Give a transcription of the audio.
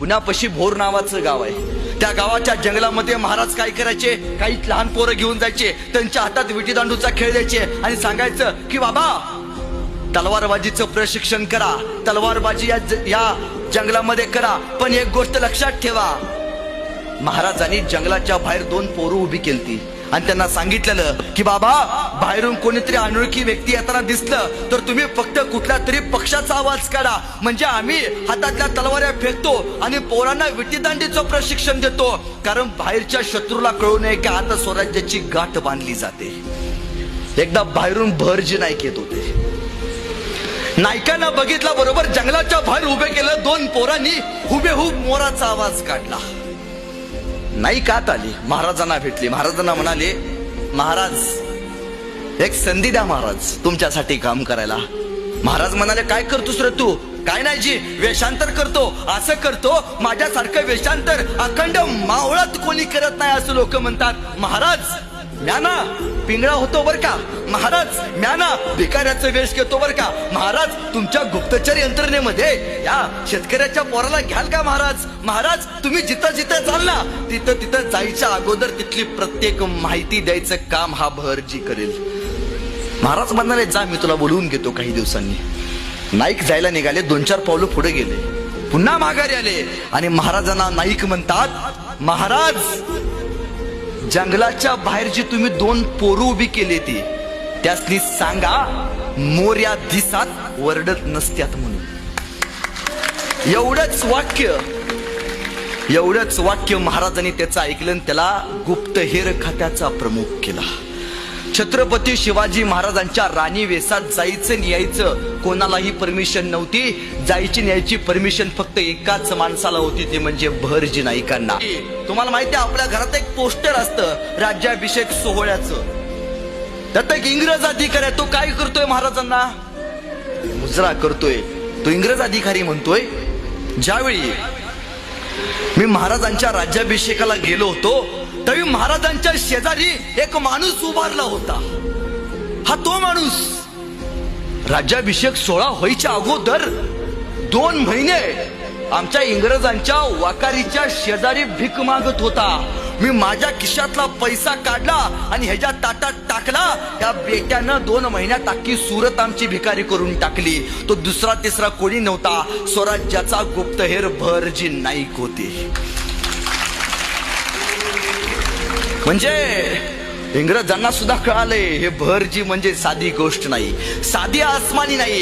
पुण्यापाशी भोर नावाचं गाव आहे. त्या गावाच्या जंगलामध्ये महाराज काय करायचे, काही लहान पोरं घेऊन जायचे, त्यांच्या हातात विटी दांडूचा खेळ द्यायचे आणि सांगायचं की बाबा तलवारबाजीचं प्रशिक्षण करा, तलवारबाजी या जंगलामध्ये करा, पण एक गोष्ट लक्षात ठेवा. महाराजांनी जंगलाच्या बाहेर 2 पोरं उभी केलती आणि त्यांना सांगितलेलं की बाबा बाहेरून कोणीतरी अनोळखी व्यक्ती येताना दिसलं तर तुम्ही फक्त कुठल्या तरी पक्षाचा आवाज काढा, म्हणजे आम्ही हातातल्या तलवाऱ्या फेकतो आणि पोरांना विटीदांडीचं प्रशिक्षण देतो, कारण बाहेरच्या शत्रूला कळू नये की आता स्वराज्याची गाठ बांधली जाते. एकदा बाहेरून भरजी नाईक येत होते. नायकांना बघितला बरोबर जंगलाच्या बाहेर उभे केलं. 2 पोरांनी हुबेहूब मोराचा आवाज काढला. नाईक आत आली, महाराजांना भेटली. महाराजांना म्हणाले, महाराज एक संधी द्या महाराज तुमच्यासाठी काम करायला. महाराज म्हणाले, काय करतोस रे तू? काय नाही जी, वेषांतर करतो. असं करतो? माझ्यासारखं वेषांतर अखंड मावळात कोणी करत नाही असं लोक म्हणतात. महाराज म्याना पिंगळा होतो बर का. महाराज म्याना भिकाऱ्याचं वेश घेतो बर का. महाराज तुमच्या गुप्तचर यंत्रणेमध्ये या शेतकऱ्याच्या पोराला घ्याल का महाराज? महाराज तुम्ही जिथं जिथं जाल ना तिथं तिथं जायच्या अगोदर तिथली प्रत्येक माहिती द्यायचं काम हा भरजी करेल. महाराज म्हणाले, जा मी तुला बोलवून घेतो काही दिवसांनी. नाईक जायला निघाले. 2-4 पावलं पुढे गेले, पुन्हा माघारी आले आणि महाराजांना नाईक म्हणतात, महाराज जंगलाच्या बाहेर जी तुम्ही 2 पोरं उभी केली ती त्यासनी सांगा मोर्या दिसात वरडत नसत्यात म्हणून. एवढंच वाक्य महाराजांनी त्याचं ऐकलं आणि त्याला गुप्तहेर खात्याचा प्रमुख केला. छत्रपती शिवाजी महाराजांच्या राणी वेसात जायचं न्यायचं कोणालाही परमिशन नव्हती. जायची न्यायची परमिशन फक्त एकाच माणसाला होती, ते म्हणजे भरजी नाईकांना. तुम्हाला माहिती आहे आपल्या घरात एक पोस्टर असतं राज्याभिषेक सोहळ्याचं. त्यात एक इंग्रज अधिकारी आहे. तो काय करतोय? महाराजांना मुजरा करतोय. तो इंग्रज अधिकारी म्हणतोय, ज्यावेळी मी महाराजांच्या राज्याभिषेकाला गेलो होतो तरी महाराजांच्या शेजारी एक माणूस उभारला होता. हा तो माणूस राज्याभिषेक सोहळा व्हायच्या अगोदर 2 महिने आमच्या इंग्रजांच्या वाकारीच्या शेजारी भीक मागत होता. मी माझ्या खिशातला पैसा काढला आणि ह्याच्या ताटात टाकला. त्या बेट्यानं 2 महिन्यात अख्खी सुरत आमची भिकारी करून टाकली. तो दुसरा तिसरा कोणी नव्हता, स्वराज्याचा गुप्तहेर भरजी नाईक होते. म्हणजे इंग्रजांना सुद्धा कळाले हे भरजी म्हणजे साधी गोष्ट नाही, साधी आसमानी नाही.